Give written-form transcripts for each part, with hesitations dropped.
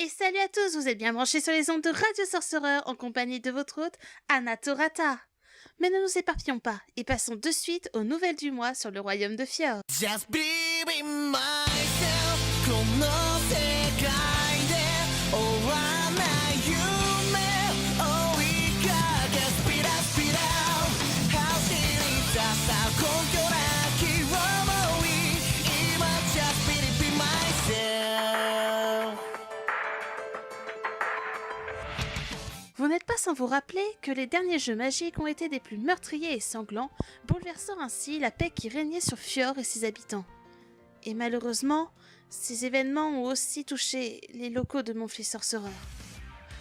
Et salut à tous, vous êtes bien branchés sur les ondes de Radio Sorcereur en compagnie de votre hôte, Anna Torata. Mais ne nous éparpillons pas et passons de suite aux nouvelles du mois sur le royaume de Fjord. Just believe in myself この世界で終わらない夢追いかけ Speed up, speed up 走り出した根拠なき想い今 Just believe in myself. Vous n'êtes pas sans vous rappeler que les derniers jeux magiques ont été des plus meurtriers et sanglants, bouleversant ainsi la paix qui régnait sur Fjord et ses habitants. Et malheureusement, ces événements ont aussi touché les locaux de Montfly Sorcereur.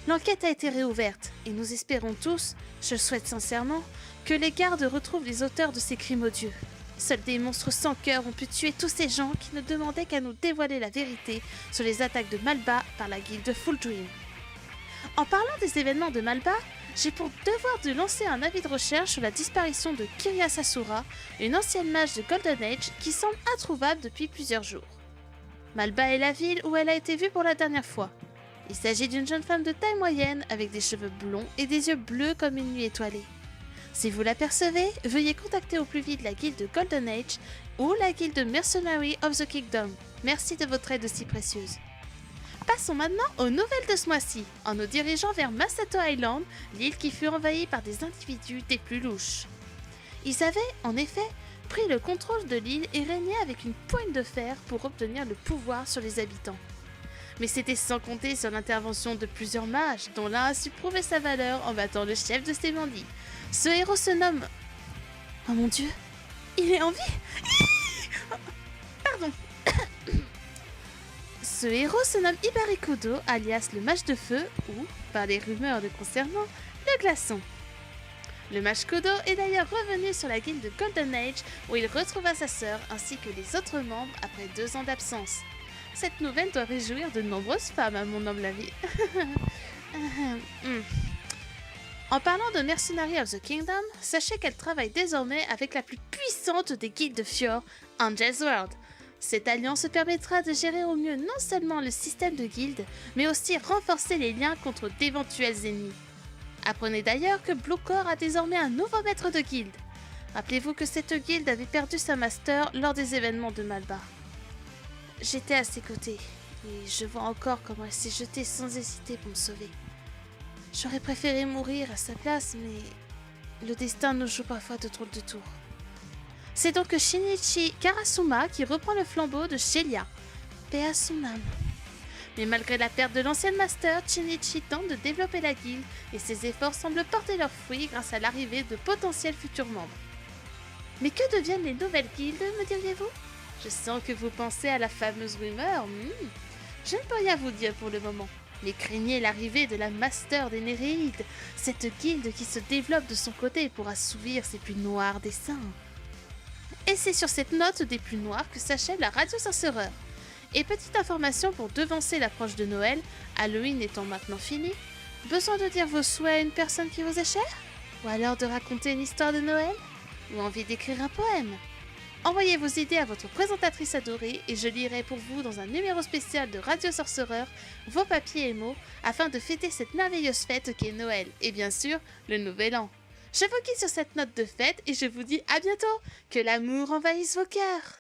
L'enquête a été réouverte et nous espérons tous, je le souhaite sincèrement, que les gardes retrouvent les auteurs de ces crimes odieux. Seuls des monstres sans cœur ont pu tuer tous ces gens qui ne demandaient qu'à nous dévoiler la vérité sur les attaques de Malba par la guilde Full Dream. En parlant des événements de Malba, j'ai pour devoir de lancer un avis de recherche sur la disparition de Kiria Sasura, une ancienne mage de Golden Age qui semble introuvable depuis plusieurs jours. Malba est la ville où elle a été vue pour la dernière fois. Il s'agit d'une jeune femme de taille moyenne avec des cheveux blonds et des yeux bleus comme une nuit étoilée. Si vous l'apercevez, veuillez contacter au plus vite la guilde Golden Age ou la guilde Mercenary of the Kingdom. Merci de votre aide aussi précieuse. Passons maintenant aux nouvelles de ce mois-ci, en nous dirigeant vers Masato Island, l'île qui fut envahie par des individus des plus louches. Ils avaient, en effet, pris le contrôle de l'île et régnaient avec une poigne de fer pour obtenir le pouvoir sur les habitants. Mais c'était sans compter sur l'intervention de plusieurs mages, dont l'un a su prouver sa valeur en battant le chef de ces bandits. Ce héros se nomme... Oh mon dieu, il est en vie. Pardon. Ce héros se nomme Ibarikudo, alias le mage de feu, ou, par les rumeurs le concernant, le glaçon. Le mage Kodo est d'ailleurs revenu sur la guilde de Golden Age, où il retrouva sa sœur ainsi que les autres membres après 2 ans d'absence. Cette nouvelle doit réjouir de nombreuses femmes à mon humble avis. En parlant de Mercenary of the Kingdom, sachez qu'elle travaille désormais avec la plus puissante des guildes de Fjord, Angel's World. Cette alliance permettra de gérer au mieux non seulement le système de guildes, mais aussi renforcer les liens contre d'éventuels ennemis. Apprenez d'ailleurs que Bluecore a désormais un nouveau maître de guilde. Rappelez-vous que cette guilde avait perdu sa master lors des événements de Malba. J'étais à ses côtés, et je vois encore comment elle s'est jetée sans hésiter pour me sauver. J'aurais préféré mourir à sa place, mais le destin nous joue parfois de drôles de tours. C'est donc Shinichi Karasuma qui reprend le flambeau de Shelia. Paix à son âme. Mais malgré la perte de l'ancienne master, Shinichi tente de développer la guilde et ses efforts semblent porter leurs fruits grâce à l'arrivée de potentiels futurs membres. Mais que deviennent les nouvelles guildes, me diriez-vous? Je sens que vous pensez à la fameuse rumeur. Je ne peux rien vous dire pour le moment. Mais craignez l'arrivée de la Master des Néréides, cette guilde qui se développe de son côté pour assouvir ses plus noirs desseins. Et c'est sur cette note des plus noirs que s'achève la Radio Sorcereur. Et petite information pour devancer l'approche de Noël, Halloween étant maintenant fini, besoin de dire vos souhaits à une personne qui vous est chère? Ou alors de raconter une histoire de Noël? Ou envie d'écrire un poème? Envoyez vos idées à votre présentatrice adorée et je lirai pour vous dans un numéro spécial de Radio Sorcereur vos papiers et mots afin de fêter cette merveilleuse fête qu'est Noël et bien sûr le Nouvel An. Je vous quitte sur cette note de fête et je vous dis à bientôt, que l'amour envahisse vos cœurs.